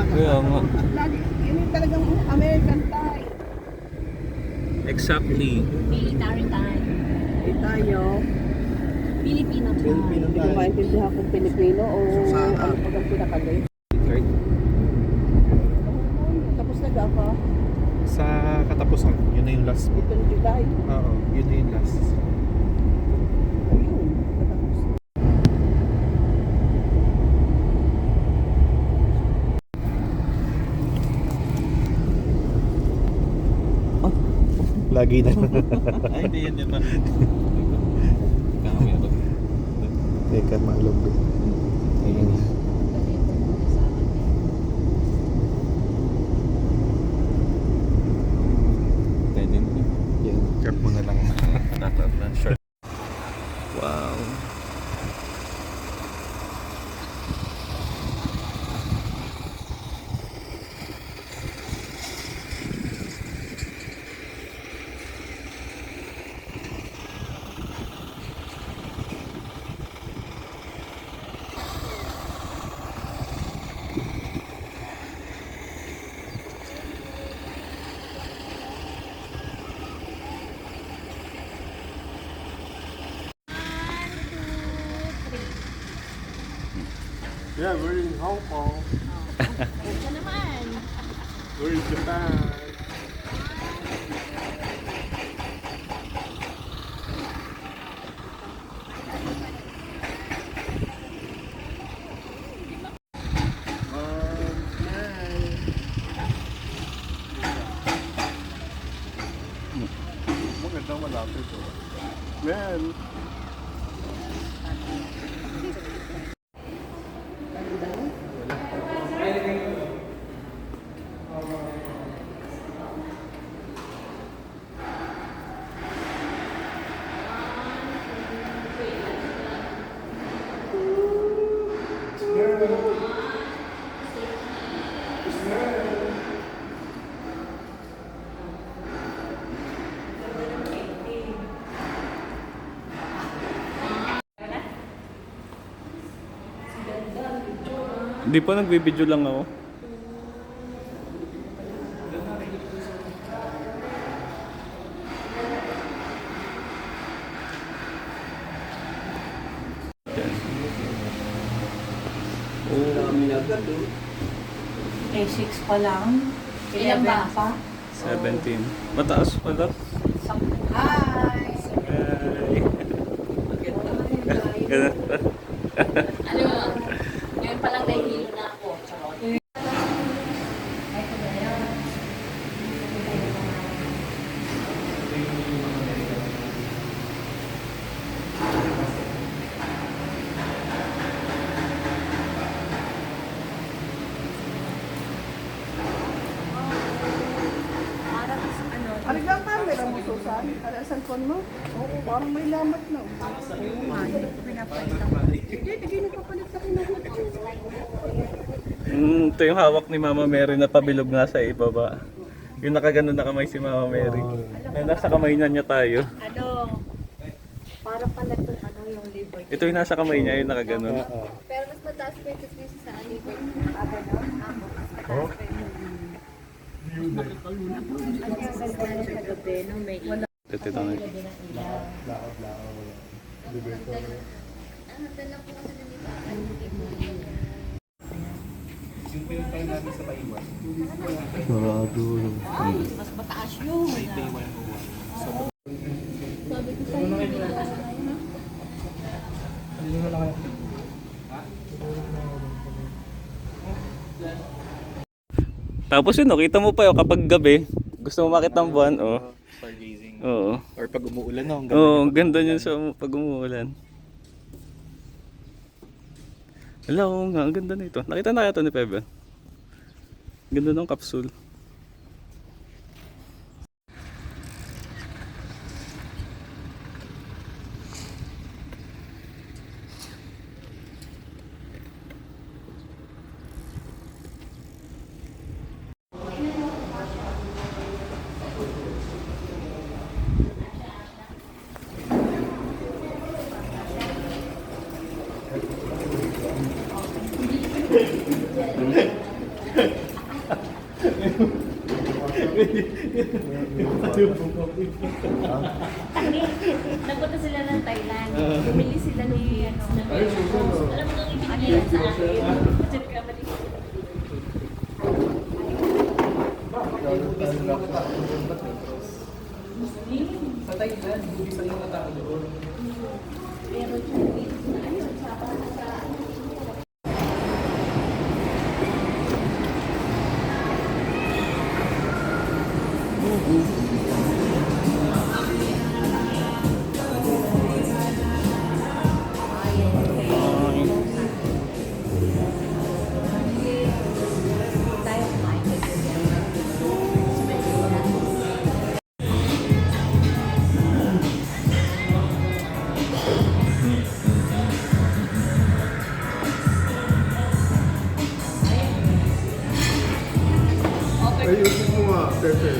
Kaya nga. Lagi, yun yung talagang American Thai. Exactly. Military time. Eh tayo, Filipino time. Filipino hindi ko tayo. maintindihan kung Pilipino o Susana. ano pag ang pinakalit. Third. Tapos nag-apa, Sa katapusan, yun na yung last mo. ito ng July. Oo, yun na yung last. Ayun, katapos. Lagi na. Ay, hindi yan yun pa. Kami ako. Teka, malog. Ayun. Pwede mo. Yan, cut mo na lang. Tatap na. Short. Wow. Yeah, we're in Hong Kong. Ito naman. We're in Japan. Magandang malapit to. Man! Hindi pa, nagbibideo lang ako. Yan. Oh, A6 pa lang. Ilan ba pa? 17. Mataas pala. Hi! Ay. Ganun pa. Ano mo? Ngayon pa lang nahihilo na ako. Charot. Ano lang ka, may lamang susan? Ano ang cellphone mo? Oo, parang may lamat na. Hindi, hindi nagpapalit sa kinuha ko. Ito yung hawak ni Mama Mary na pabilog nga sa ibaba. Yung nakaganon na kamay si Mama Mary. Na nasa kamay niya tayo. Ano? Para pala itong ano yung liver. Ito yung nasa kamay niya, yung nakaganon. Pero mas mataas pa ito sa liver. Oh? Ano yung ganda sa gabi nung may ilaw. Ito na. Sarado. Mas mataas yun. Sabi ko sa'yo. Tapos yun, kita mo pa yun kapag gabi, gusto mo makita ng buwan, oh. Stargazing. Oo. Or pag umuulan, no? Oo, ang ganda niyan sa pag umuulan. Hello, nga, ang ganda nito. Nakita na kaya ito ni Pebe? Ganda ng capsule. Nagpunta sila ng Thailand. Bumili sila ni ano. Alam mo nang ibigay sa akin. Diyan ka mali. Sa Thailand, hindi sa mga tao doon. Pero ayun, sa tayo kumain. Ayusin mo nga, Pepe.